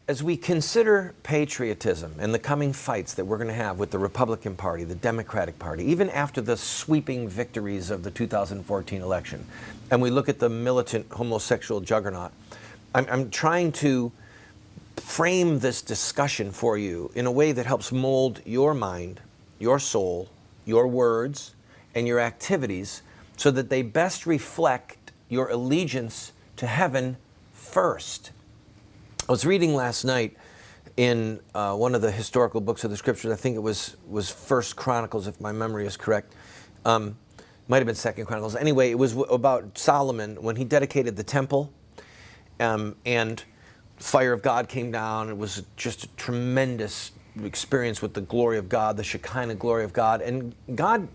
as we consider patriotism and the coming fights that we're going to have with the Republican Party, the Democratic Party, even after the sweeping victories of the 2014 election, and we look at the militant homosexual juggernaut, I'm trying to frame this discussion for you in a way that helps mold your mind, your soul, your words, and your activities so that they best reflect your allegiance to heaven first. I was reading last night in one of the historical books of the scriptures. I think it was First Chronicles, if my memory is correct. Might have been Second Chronicles. Anyway, it was about Solomon when he dedicated the temple, and fire of God came down. It was just a tremendous experience with the glory of God, the Shekinah glory of God, and God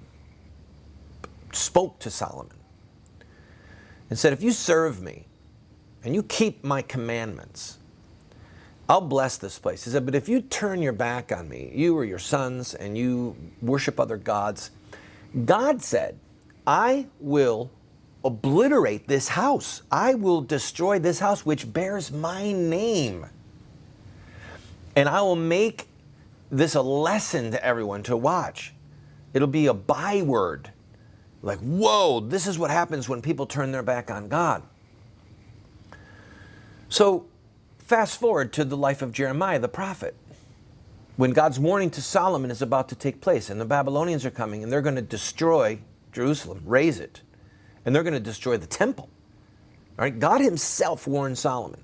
spoke to Solomon and said, if you serve me and you keep my commandments, I'll bless this place. He said, but if you turn your back on me, you or your sons, and you worship other gods, God said, I will obliterate this house. I will destroy this house which bears my name. And I will make this a lesson to everyone to watch. It'll be a byword. Like, whoa, this is what happens when people turn their back on God. So fast forward to the life of Jeremiah the prophet, when God's warning to Solomon is about to take place, and the Babylonians are coming, and they're going to destroy Jerusalem, raze it, and they're going to destroy the temple. All right? God himself warned Solomon.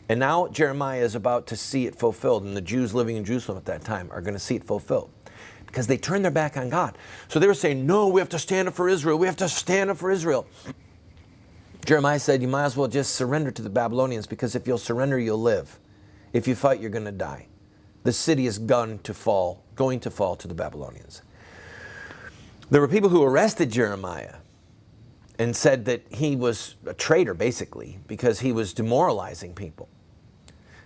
And now Jeremiah is about to see it fulfilled, and the Jews living in Jerusalem at that time are going to see it fulfilled because they turned their back on God. So they were saying, no, we have to stand up for Israel. We have to stand up for Israel. Jeremiah said, you might as well just surrender to the Babylonians, because if you'll surrender, you'll live. If you fight, you're going to die. The city is going to fall to the Babylonians. There were people who arrested Jeremiah and said that he was a traitor, basically, because he was demoralizing people.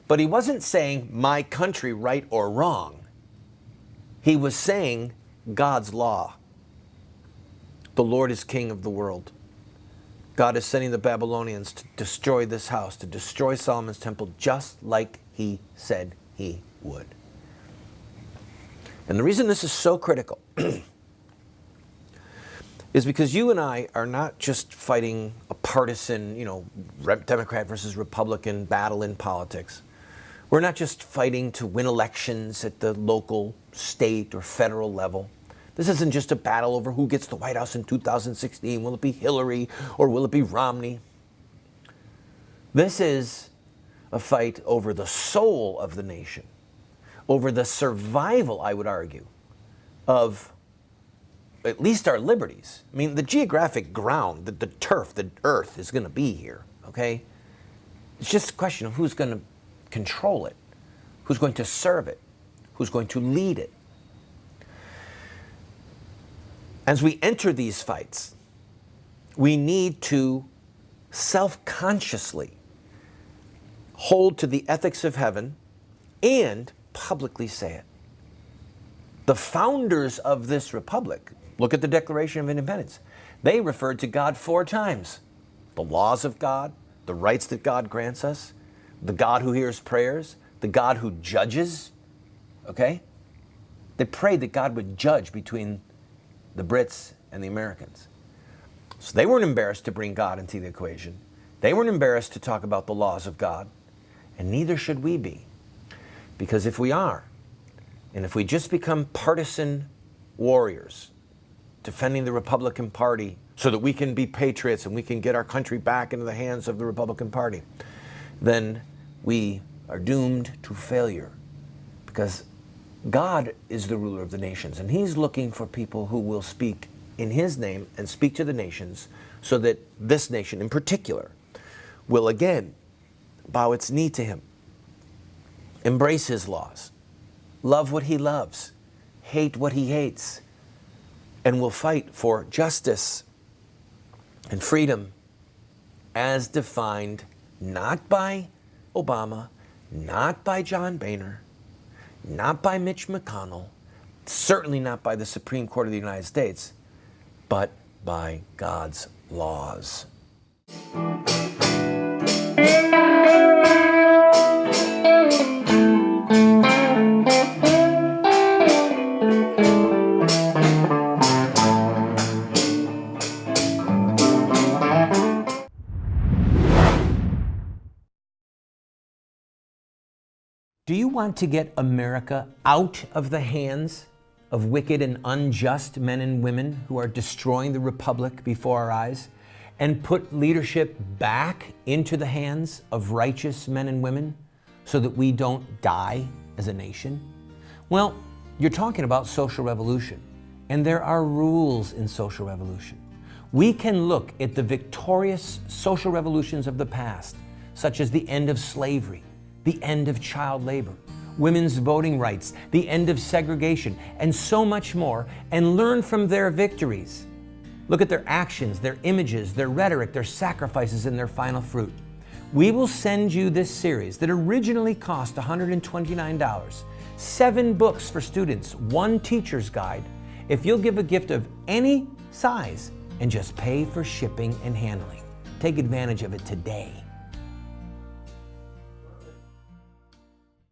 But he wasn't saying my country right or wrong. He was saying God's law. The Lord is king of the world. God is sending the Babylonians to destroy this house, to destroy Solomon's temple, just like he said he would. And the reason this is so critical is because you and I are not just fighting a partisan, Democrat versus Republican battle in politics. We're not just fighting to win elections at the local, state, or federal level. This isn't just a battle over who gets the White House in 2016. Will it be Hillary or will it be Romney? This is a fight over the soul of the nation, over the survival, I would argue, of at least our liberties. I mean, the geographic ground, the turf, the earth is going to be here, okay? It's just a question of who's going to control it, who's going to serve it, who's going to lead it. As we enter these fights, we need to self-consciously hold to the ethics of heaven and publicly say it. The founders of this republic, look at the Declaration of Independence. They referred to God 4 times. The laws of God, the rights that God grants us, the God who hears prayers, the God who judges, okay? They prayed that God would judge between the Brits and the Americans. So they weren't embarrassed to bring God into the equation. They weren't embarrassed to talk about the laws of God, and neither should we be. Because if we are, and if we just become partisan warriors, defending the Republican Party so that we can be patriots and we can get our country back into the hands of the Republican Party, then we are doomed to failure. Because God is the ruler of the nations, and he's looking for people who will speak in his name and speak to the nations so that this nation in particular will again bow its knee to him, embrace his laws, love what he loves, hate what he hates, and will fight for justice and freedom as defined not by Obama, not by John Boehner, not by Mitch McConnell, certainly not by the Supreme Court of the United States, but by God's laws. Do you want to get America out of the hands of wicked and unjust men and women who are destroying the republic before our eyes, and put leadership back into the hands of righteous men and women so that we don't die as a nation? Well, you're talking about social revolution, and there are rules in social revolution. We can look at the victorious social revolutions of the past, such as the end of slavery, the end of child labor, women's voting rights, the end of segregation, and so much more, and learn from their victories. Look at their actions, their images, their rhetoric, their sacrifices, and their final fruit. We will send you this series that originally cost $129, 7 books for students, 1 teacher's guide, if you'll give a gift of any size and just pay for shipping and handling. Take advantage of it today.